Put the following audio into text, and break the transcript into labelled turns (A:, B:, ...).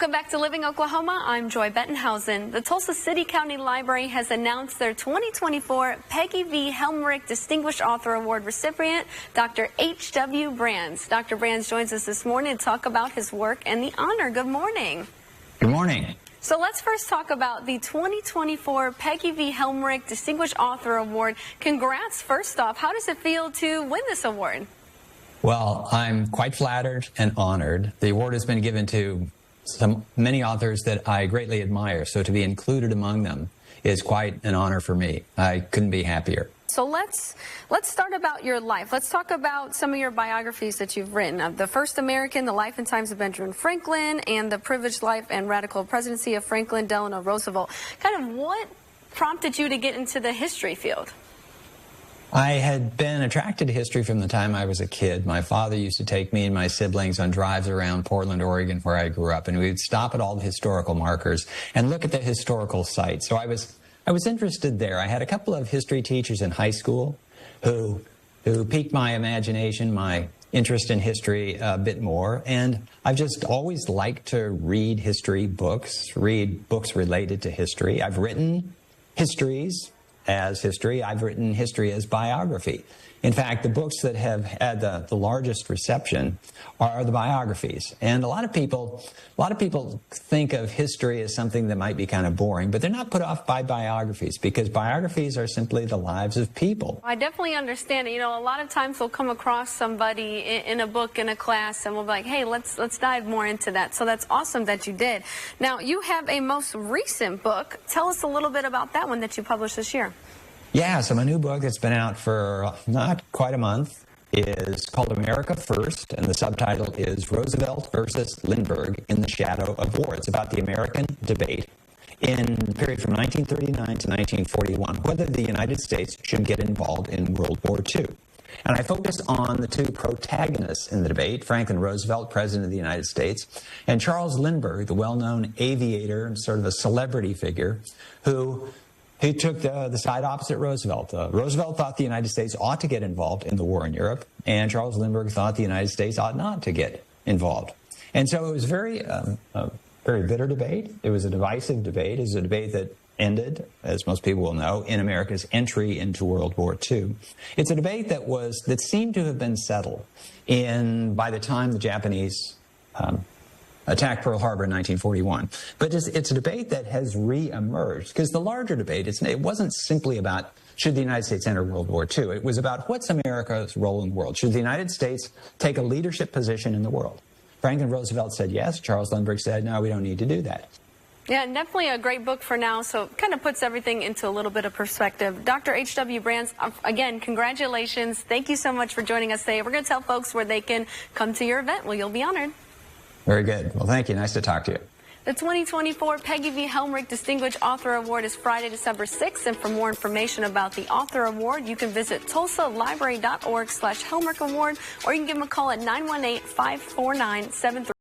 A: Welcome back to Living Oklahoma. I'm Joy Bettenhausen. The Tulsa City County Library has announced their 2024 Peggy V. Helmerich Distinguished Author Award recipient, Dr. H.W. Brands. Dr. Brands joins us this morning to talk about his work and the honor. Good morning.
B: Good morning.
A: So let's first talk about the 2024 Peggy V. Helmerich Distinguished Author Award. Congrats, first off. How does it feel to win this award?
B: Well, I'm quite flattered and honored. The award has been given to many authors that I greatly admire, so to be included among them is quite an honor for me. I couldn't be happier.
A: So let's start about your life. Let's talk about some of your biographies that you've written. Of The First American, The Life and Times of Benjamin Franklin, and The Privileged Life and Radical Presidency of Franklin Delano Roosevelt. Kind of what prompted you to get into the history field?
B: I had been attracted to history from the time I was a kid. My father used to take me and my siblings on drives around Portland, Oregon, where I grew up, and we would stop at all the historical markers and look at the historical sites. So I was interested there. I had a couple of history teachers in high school who piqued my imagination, my interest in history a bit more, and I've just always liked to read history books, read books related to history. I've written histories as history. I've written history as biography. In fact, the books that have had the largest reception are the biographies. And a lot of people think of history as something that might be kind of boring, but they're not put off by biographies because biographies are simply the lives of people.
A: I definitely understand it. You know, a lot of times we'll come across somebody in a book, in a class, and we'll be like, hey, let's dive more into that. So that's awesome that you did. Now, you have a most recent book. Tell us a little bit about that one that you published this year.
B: Yeah, so my new book that's been out for not quite a month is called America First, and the subtitle is Roosevelt versus Lindbergh in the Shadow of War. It's about the American debate in the period from 1939 to 1941, whether the United States should get involved in World War II. And I focus on the two protagonists in the debate, Franklin Roosevelt, President of the United States, and Charles Lindbergh, the well-known aviator and sort of a celebrity figure who took the side opposite Roosevelt. Roosevelt thought the United States ought to get involved in the war in Europe, and Charles Lindbergh thought the United States ought not to get involved. And so it was a very bitter debate. It was a divisive debate. It was a debate that ended, as most people will know, in America's entry into World War II. It's a debate that seemed to have been settled by the time the Japanese attacked Pearl Harbor in 1941. But it's a debate that has re-emerged, because the larger debate, it wasn't simply about should the United States enter World War II. It was about what's America's role in the world. Should the United States take a leadership position in the world? Franklin Roosevelt said yes. Charles Lindbergh said, no, we don't need to do that.
A: Yeah, definitely a great book for now, so it kind of puts everything into a little bit of perspective. Dr. H.W. Brands, again, congratulations. Thank you so much for joining us today. We're going to tell folks where they can come to your event. Well, you'll be honored.
B: Very good. Well, thank you. Nice to talk to you.
A: The 2024 Peggy V. Helmerich Distinguished Author Award is Friday, December 6th. And for more information about the Author Award, you can visit tulsalibrary.org/Helmerich Award, or you can give them a call at 918-549-73.